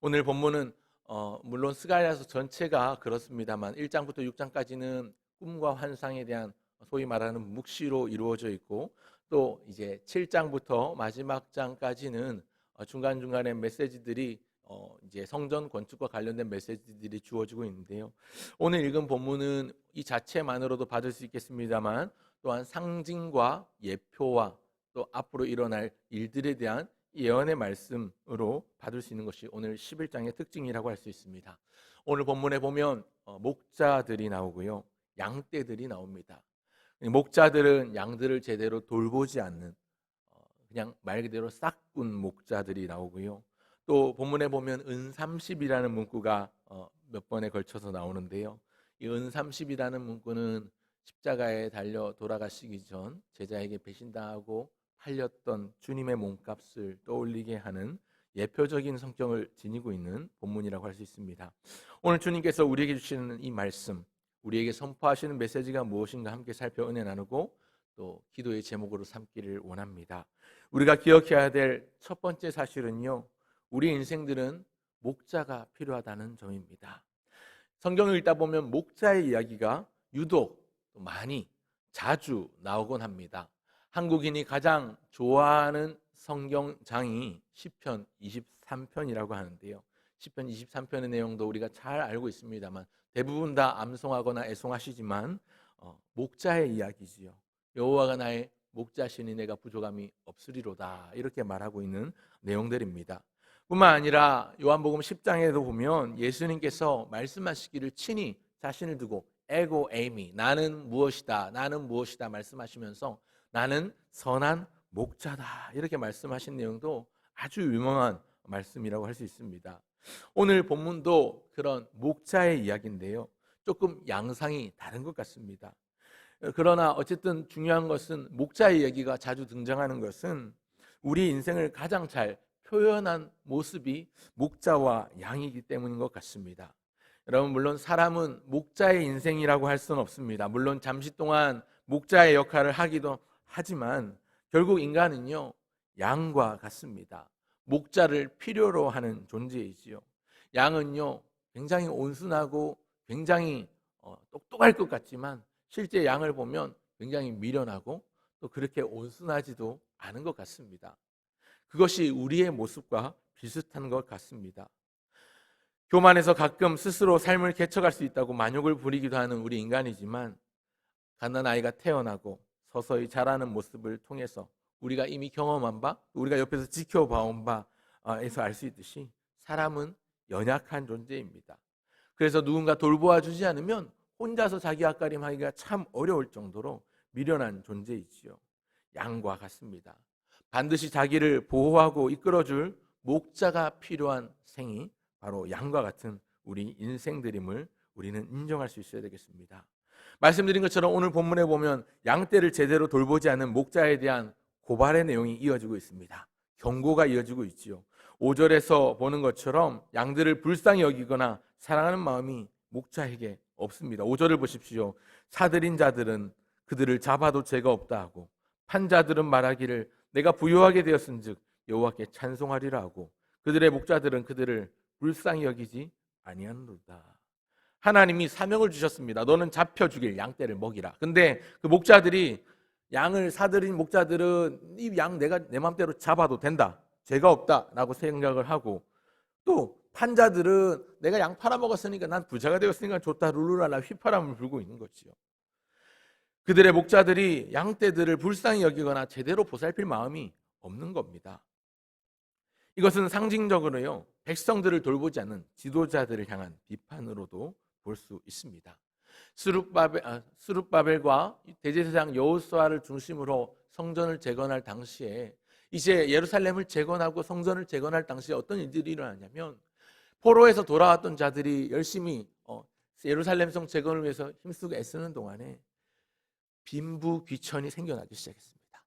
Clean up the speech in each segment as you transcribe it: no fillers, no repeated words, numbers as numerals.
오늘 본문은 물론 스가랴서 전체가 그렇습니다만 1장부터 6장까지는 꿈과 환상에 대한 소위 말하는 묵시로 이루어져 있고, 또 이제 7장부터 마지막 장까지는 중간중간에 메시지들이 이제 성전 건축과 관련된 메시지들이 주어지고 있는데요. 오늘 읽은 본문은 이 자체만으로도 받을 수 있겠습니다만, 또한 상징과 예표와 또 앞으로 일어날 일들에 대한 예언의 말씀으로 받을 수 있는 것이 오늘 11장의 특징이라고 할 수 있습니다. 오늘 본문에 보면 목자들이 나오고요, 양떼들이 나옵니다. 목자들은 양들을 제대로 돌보지 않는 그냥 말 그대로 싹군 목자들이 나오고요. 또 본문에 보면 은30이라는 문구가 몇 번에 걸쳐서 나오는데요. 이 은30이라는 문구는 십자가에 달려 돌아가시기 전 제자에게 배신당하고 팔렸던 주님의 몸값을 떠올리게 하는 예표적인 성격을 지니고 있는 본문이라고 할 수 있습니다. 오늘 주님께서 우리에게 주시는 이 말씀, 우리에게 선포하시는 메시지가 무엇인가 함께 살펴 은혜 나누고 또 기도의 제목으로 삼기를 원합니다. 우리가 기억해야 될 첫 번째 사실은요, 우리 인생들은 목자가 필요하다는 점입니다. 성경을 읽다 보면 목자의 이야기가 유독 많이 자주 나오곤 합니다. 한국인이 가장 좋아하는 성경장이 시편 23편이라고 하는데요. 시편 23편의 내용도 우리가 잘 알고 있습니다만 대부분 다 암송하거나 애송하시지만 목자의 이야기지요. 여호와가 나의 목자시니 내가 부족함이 없으리로다, 이렇게 말하고 있는 내용들입니다. 뿐만 아니라 요한복음 10장에도 보면 예수님께서 말씀하시기를 친히 자신을 두고 에고 에이미, 나는 무엇이다 말씀하시면서 나는 선한 목자다, 이렇게 말씀하신 내용도 아주 유명한 말씀이라고 할 수 있습니다. 오늘 본문도 그런 목자의 이야기인데요, 조금 양상이 다른 것 같습니다. 그러나 어쨌든 중요한 것은 목자의 얘기가 자주 등장하는 것은 우리 인생을 가장 잘 표현한 모습이 목자와 양이기 때문인 것 같습니다. 여러분, 물론 사람은 목자의 인생이라고 할 수는 없습니다. 물론 잠시 동안 목자의 역할을 하기도 하지만 결국 인간은요, 양과 같습니다. 목자를 필요로 하는 존재이지요. 양은요, 굉장히 온순하고 굉장히 똑똑할 것 같지만 실제 양을 보면 굉장히 미련하고 또 그렇게 온순하지도 않은 것 같습니다. 그것이 우리의 모습과 비슷한 것 같습니다. 교만해서 가끔 스스로 삶을 개척할 수 있다고 만욕을 부리기도 하는 우리 인간이지만, 갓난아이가 태어나고 서서히 자라는 모습을 통해서 우리가 이미 경험한 바, 우리가 옆에서 지켜봐온 바에서 알 수 있듯이 사람은 연약한 존재입니다. 그래서 누군가 돌보아 주지 않으면 혼자서 자기 앞가림하기가 참 어려울 정도로 미련한 존재이지요. 양과 같습니다. 반드시 자기를 보호하고 이끌어줄 목자가 필요한 생이 바로 양과 같은 우리 인생들임을 우리는 인정할 수 있어야 되겠습니다. 말씀드린 것처럼 오늘 본문에 보면 양떼를 제대로 돌보지 않는 목자에 대한 고발의 내용이 이어지고 있습니다. 경고가 이어지고 있지요. 5절에서 보는 것처럼 양들을 불쌍히 여기거나 사랑하는 마음이 목자에게 없습니다. 5절을 보십시오. 사들인 자들은 그들을 잡아도 죄가 없다 하고 판자들은 말하기를 내가 부요하게 되었은즉 여호와께 찬송하리라 하고 그들의 목자들은 그들을 불쌍히 여기지 아니하노라. 하나님이 사명을 주셨습니다. 너는 잡혀 죽일 양떼를 먹이라. 근데 그 목자들이, 양을 사들인 목자들은 이 양 내가 내 마음대로 잡아도 된다, 죄가 없다라고 생각을 하고, 또 판자들은 내가 양 팔아먹었으니까 난 부자가 되었으니까 좋다 룰루랄라 휘파람을 불고 있는 거지요. 그들의 목자들이 양떼들을 불쌍히 여기거나 제대로 보살필 마음이 없는 겁니다. 이것은 상징적으로요, 백성들을 돌보지 않는 지도자들을 향한 비판으로도 볼 수 있습니다. 스룹바벨과 대제사장 여호수아를 중심으로 성전을 재건할 당시에, 이제 예루살렘을 재건하고 성전을 재건할 당시에 어떤 일들이 일어나냐면, 포로에서 돌아왔던 자들이 열심히 예루살렘 성 재건을 위해서 힘쓰고 애쓰는 동안에 빈부귀천이 생겨나기 시작했습니다.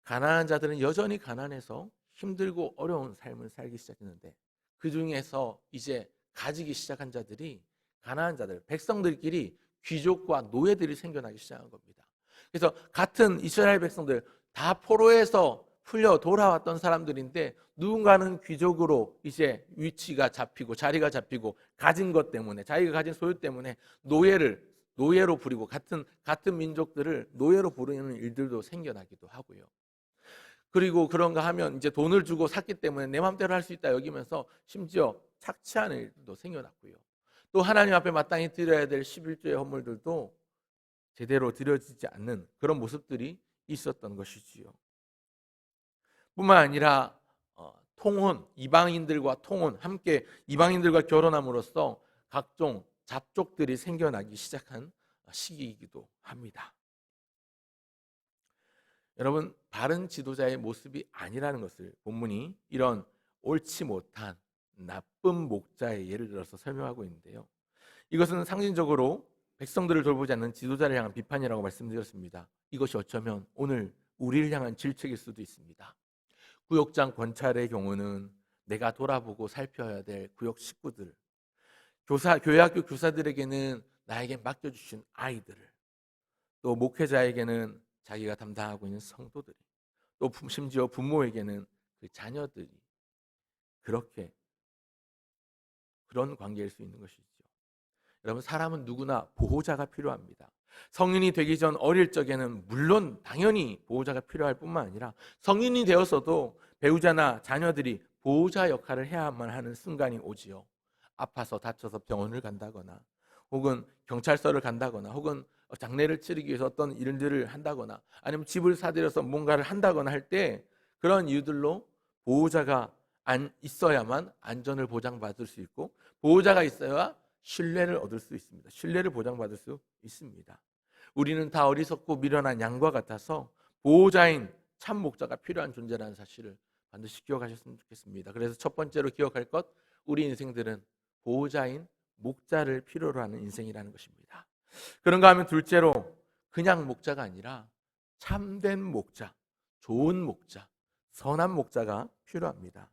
가난한 자들은 여전히 가난해서 힘들고 어려운 삶을 살기 시작했는데, 그 중에서 이제 가지기 시작한 자들이, 가난한 자들, 백성들끼리 귀족과 노예들이 생겨나기 시작한 겁니다. 그래서 같은 이스라엘 백성들 다 포로에서 풀려 돌아왔던 사람들인데 누군가는 귀족으로 이제 위치가 잡히고 자리가 잡히고 가진 것 때문에 자기가 가진 소유 때문에 노예로 부리고 같은 민족들을 노예로 부르는 일들도 생겨나기도 하고요. 그리고 그런가 하면 이제 돈을 주고 샀기 때문에 내 마음대로 할 수 있다 여기면서 심지어 착취하는 일도 생겨났고요. 또 하나님 앞에 마땅히 드려야 될 11조의 헌물들도 제대로 드려지지 않는 그런 모습들이 있었던 것이지요. 뿐만 아니라 통혼, 이방인들과 통혼, 함께 이방인들과 결혼함으로써 각종 잡족들이 생겨나기 시작한 시기이기도 합니다. 여러분, 바른 지도자의 모습이 아니라는 것을 본문이 이런 옳지 못한 나쁜 목자의 예를 들어서 설명하고 있는데요. 이것은 상징적으로 백성들을 돌보지 않는 지도자를 향한 비판이라고 말씀드렸습니다. 이것이 어쩌면 오늘 우리를 향한 질책일 수도 있습니다. 구역장 권찰의 경우는 내가 돌아보고 살펴야 될 구역 식구들, 교회학교 교사들에게는 나에게 맡겨주신 아이들을, 또 목회자에게는 자기가 담당하고 있는 성도들이, 또 심지어 부모에게는 그 자녀들이 그런 관계일 수 있는 것이죠. 여러분, 사람은 누구나 보호자가 필요합니다. 성인이 되기 전 어릴 적에는 물론 당연히 보호자가 필요할 뿐만 아니라 성인이 되어서도 배우자나 자녀들이 보호자 역할을 해야만 하는 순간이 오지요. 아파서 다쳐서 병원을 간다거나 혹은 경찰서를 간다거나 혹은 장례를 치르기 위해서 어떤 일들을 한다거나 아니면 집을 사들여서 뭔가를 한다거나 할 때 그런 이유들로 보호자가 있어야만 안전을 보장받을 수 있고 보호자가 있어야 신뢰를 얻을 수 있습니다. 신뢰를 보장받을 수 있습니다. 우리는 다 어리석고 미련한 양과 같아서 보호자인 참 목자가 필요한 존재라는 사실을 반드시 기억하셨으면 좋겠습니다. 그래서 첫 번째로 기억할 것, 우리 인생들은 보호자인 목자를 필요로 하는 인생이라는 것입니다. 그런가 하면 둘째로 그냥 목자가 아니라 참된 목자, 좋은 목자, 선한 목자가 필요합니다.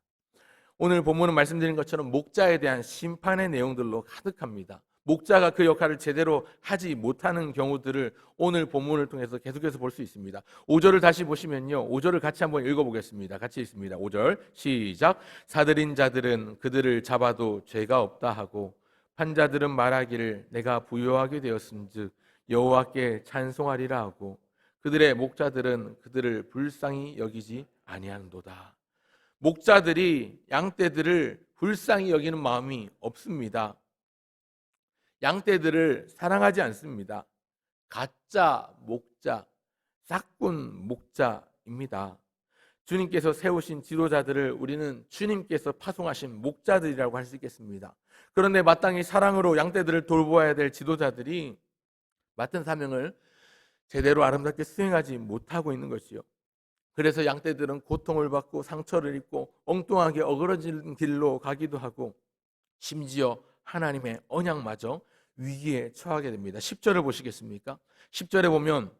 오늘 본문은 말씀드린 것처럼 목자에 대한 심판의 내용들로 가득합니다. 목자가 그 역할을 제대로 하지 못하는 경우들을 오늘 본문을 통해서 계속해서 볼 수 있습니다. 5절을 다시 보시면요, 5절을 같이 한번 읽어보겠습니다. 같이 읽습니다. 5절 시작. 사들인 자들은 그들을 잡아도 죄가 없다 하고 판자들은 말하기를 내가 부요하게 되었은즉 여호와께 찬송하리라 하고 그들의 목자들은 그들을 불쌍히 여기지 아니하는도다. 목자들이 양떼들을 불쌍히 여기는 마음이 없습니다. 양떼들을 사랑하지 않습니다. 가짜 목자, 싹군 목자입니다. 주님께서 세우신 지도자들을 우리는 주님께서 파송하신 목자들이라고 할 수 있겠습니다. 그런데 마땅히 사랑으로 양떼들을 돌보아야 될 지도자들이 맡은 사명을 제대로 아름답게 수행하지 못하고 있는 것이요. 그래서 양떼들은 고통을 받고 상처를 입고 엉뚱하게 어그러진 길로 가기도 하고 심지어 하나님의 언약마저 위기에 처하게 됩니다. 10절을 보시겠습니까? 10절에 보면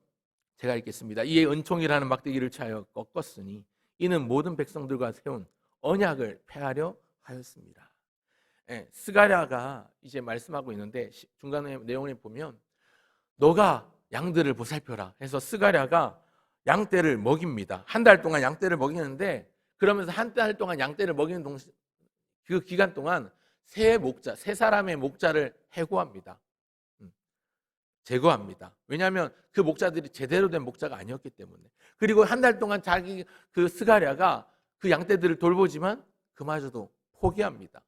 제가 읽겠습니다. 이에 은총이라는 막대기를 차여 꺾었으니 이는 모든 백성들과 세운 언약을 폐하려 하였습니다. 스가랴가 이제 말씀하고 있는데 중간에 내용을 보면 너가 양들을 보살펴라 해서 스가랴가 양떼를 먹입니다. 한 달 동안 양떼를 먹이는데 그러면서 한 달 동안 양떼를 먹이는 그 기간 동안 세 사람의 목자를 해고합니다. 제거합니다. 왜냐하면 그 목자들이 제대로 된 목자가 아니었기 때문에. 그리고 한 달 동안 자기 그 스가랴가 그 양떼들을 돌보지만 그마저도 포기합니다.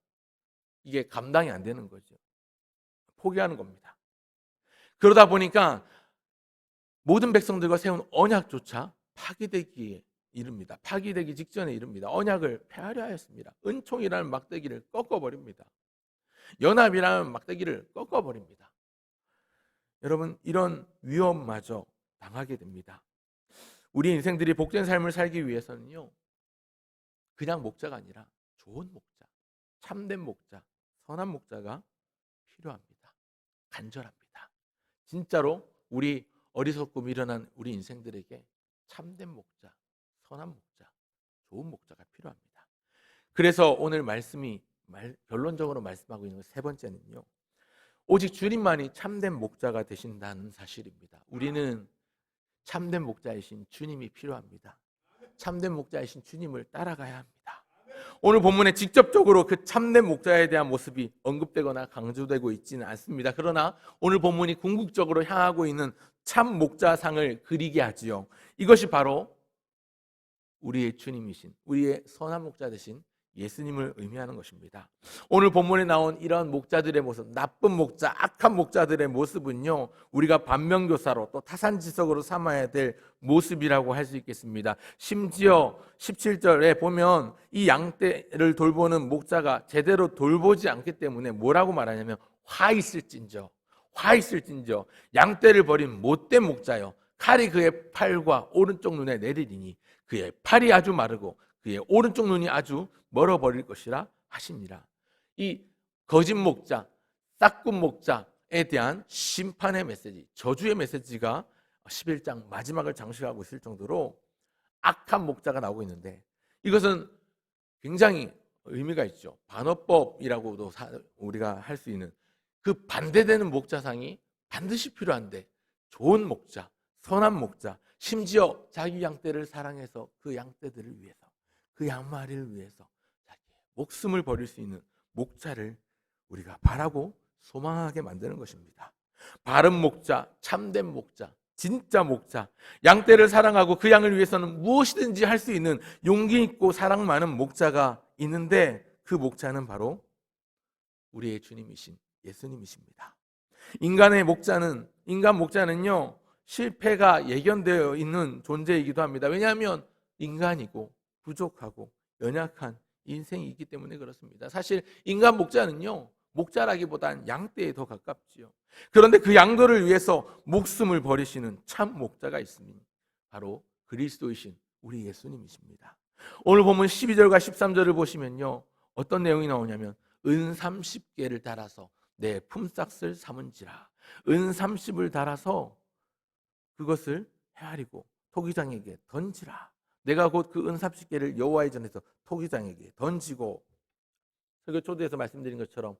이게 감당이 안 되는 거죠. 포기하는 겁니다. 그러다 보니까 모든 백성들과 세운 언약조차 파기되기에 이릅니다. 파기되기 직전에 이릅니다. 언약을 폐하려 하였습니다. 은총이라는 막대기를 꺾어버립니다. 연합이라는 막대기를 꺾어버립니다. 여러분, 이런 위험마저 당하게 됩니다. 우리 인생들이 복된 삶을 살기 위해서는요, 그냥 목자가 아니라 좋은 목자, 참된 목자, 선한 목자가 필요합니다. 간절합니다. 진짜로 우리 어리석고 미련한 우리 인생들에게 참된 목자, 선한 목자, 좋은 목자가 필요합니다. 그래서 오늘 말씀이 결론적으로 말씀하고 있는 세 번째는요, 오직 주님만이 참된 목자가 되신다는 사실입니다. 우리는 참된 목자이신 주님이 필요합니다. 참된 목자이신 주님을 따라가야 합니다. 오늘 본문에 직접적으로 그 참된 목자에 대한 모습이 언급되거나 강조되고 있지는 않습니다. 그러나 오늘 본문이 궁극적으로 향하고 있는 참 목자상을 그리게 하지요. 이것이 바로 우리의 주님이신, 우리의 선한 목자 되신 예수님을 의미하는 것입니다. 오늘 본문에 나온 이런 목자들의 모습, 나쁜 목자, 악한 목자들의 모습은요, 우리가 반면교사로 또 타산지석으로 삼아야 될 모습이라고 할 수 있겠습니다. 심지어 17절에 보면 이 양떼를 돌보는 목자가 제대로 돌보지 않기 때문에 뭐라고 말하냐면 화 있을진저 양떼를 버린 못된 목자여 칼이 그의 팔과 오른쪽 눈에 내리리니 그의 팔이 아주 마르고 그의 오른쪽 눈이 아주 멀어버릴 것이라 하시니라. 이 거짓 목자, 싹군 목자에 대한 심판의 메시지, 저주의 메시지가 11장 마지막을 장식하고 있을 정도로 악한 목자가 나오고 있는데, 이것은 굉장히 의미가 있죠. 반어법이라고도 우리가 할 수 있는 그 반대되는 목자상이 반드시 필요한데, 좋은 목자, 선한 목자, 심지어 자기 양떼를 사랑해서 그 양떼들을 위해서, 그 양마리를 위해서 자기의 목숨을 버릴 수 있는 목자를 우리가 바라고 소망하게 만드는 것입니다. 바른 목자, 참된 목자, 진짜 목자, 양떼를 사랑하고 그 양을 위해서는 무엇이든지 할 수 있는 용기 있고 사랑 많은 목자가 있는데, 그 목자는 바로 우리의 주님이신 예수님이십니다. 인간 목자는요, 실패가 예견되어 있는 존재이기도 합니다. 왜냐하면 인간이고 부족하고 연약한 인생이기 때문에 그렇습니다. 사실 인간 목자는요, 목자라기보단 양떼에 더 가깝지요. 그런데 그 양들을 위해서 목숨을 버리시는 참 목자가 있으니 바로 그리스도이신 우리 예수님이십니다. 오늘 보면 12절과 13절을 보시면요, 어떤 내용이 나오냐면 은 30개를 달아서 내 품삯을 삼은지라. 은 30을 달아서 그것을 헤아리고 토기장에게 던지라. 내가 곧 그 은 30개를 여호와의 전에서 토기장에게 던지고, 설교 초대에서 말씀드린 것처럼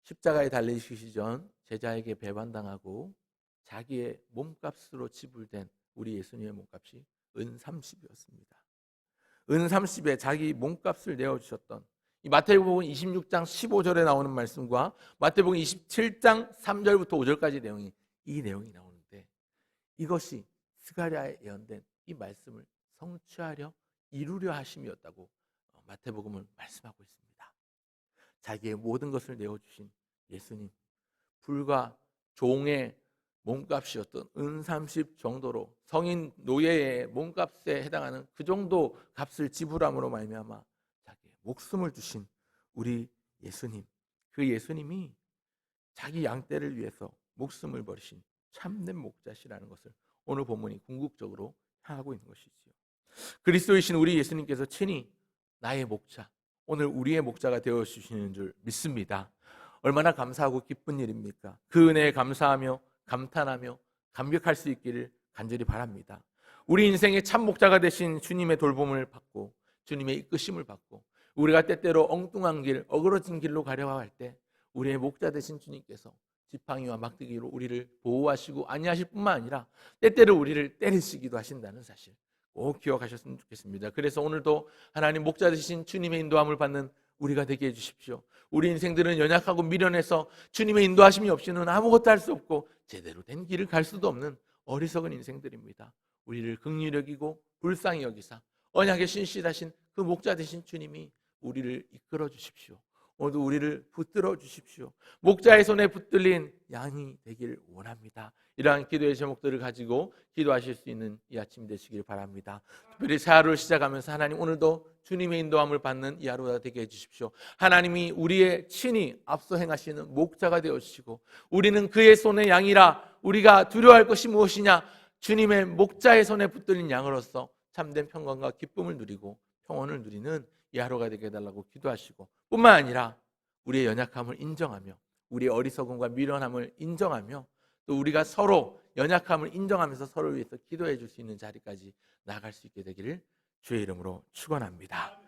십자가에 달리시기 전 제자에게 배반당하고 자기의 몸값으로 지불된 우리 예수님의 몸값이 은 30이었습니다. 은 30에 자기 몸값을 내어주셨던 이 마태복음 26장 15절에 나오는 말씀과 마태복음 27장 3절부터 5절까지 내용이 이 내용이 나오는데, 이것이 스가랴에 예언된 이 말씀을 성취하려 이루려 하심이었다고 마태복음은 말씀하고 있습니다. 자기의 모든 것을 내어주신 예수님, 불과 종의 몸값이었던 은 30 정도로 성인 노예의 몸값에 해당하는 그 정도 값을 지불함으로 말미암아 자기의 목숨을 주신 우리 예수님, 그 예수님이 자기 양떼를 위해서 목숨을 버리신 참된 목자시라는 것을 오늘 본문이 궁극적으로 향하고 있는 것이지요. 그리스도이신 우리 예수님께서 친히 나의 목자, 오늘 우리의 목자가 되어주시는 줄 믿습니다. 얼마나 감사하고 기쁜 일입니까? 그 은혜에 감사하며 감탄하며 감격할 수 있기를 간절히 바랍니다. 우리 인생의 참 목자가 되신 주님의 돌봄을 받고 주님의 이끄심을 받고 우리가 때때로 엉뚱한 길, 어그러진 길로 가려고 할 때 우리의 목자 되신 주님께서 지팡이와 막대기로 우리를 보호하시고 안위하실 뿐만 아니라 때때로 우리를 때리시기도 하신다는 사실 꼭 기억하셨으면 좋겠습니다. 그래서 오늘도 하나님 목자 되신 주님의 인도함을 받는 우리가 되게 해주십시오. 우리 인생들은 연약하고 미련해서 주님의 인도하심이 없이는 아무것도 할 수 없고 제대로 된 길을 갈 수도 없는 어리석은 인생들입니다. 우리를 긍휼히 여기고 불쌍히 여기사 언약의 신실하신 그 목자 되신 주님이 우리를 이끌어 주십시오. 오늘도 우리를 붙들어 주십시오. 목자의 손에 붙들린 양이 되길 원합니다. 이러한 기도의 제목들을 가지고 기도하실 수 있는 이 아침 되시길 바랍니다. 특별히 새 하루를 시작하면서 하나님 오늘도 주님의 인도함을 받는 이 하루가 되게 해주십시오. 하나님이 우리의 친히 앞서 행하시는 목자가 되어주시고 우리는 그의 손의 양이라 우리가 두려워할 것이 무엇이냐, 주님의 목자의 손에 붙들린 양으로서 참된 평강과 기쁨을 누리고 평온을 누리는 이 하루가 되게 해달라고 기도하시고, 뿐만 아니라 우리의 연약함을 인정하며 우리의 어리석음과 미련함을 인정하며 또 우리가 서로 연약함을 인정하면서 서로를 위해서 기도해 줄 수 있는 자리까지 나아갈 수 있게 되기를 주의 이름으로 축원합니다.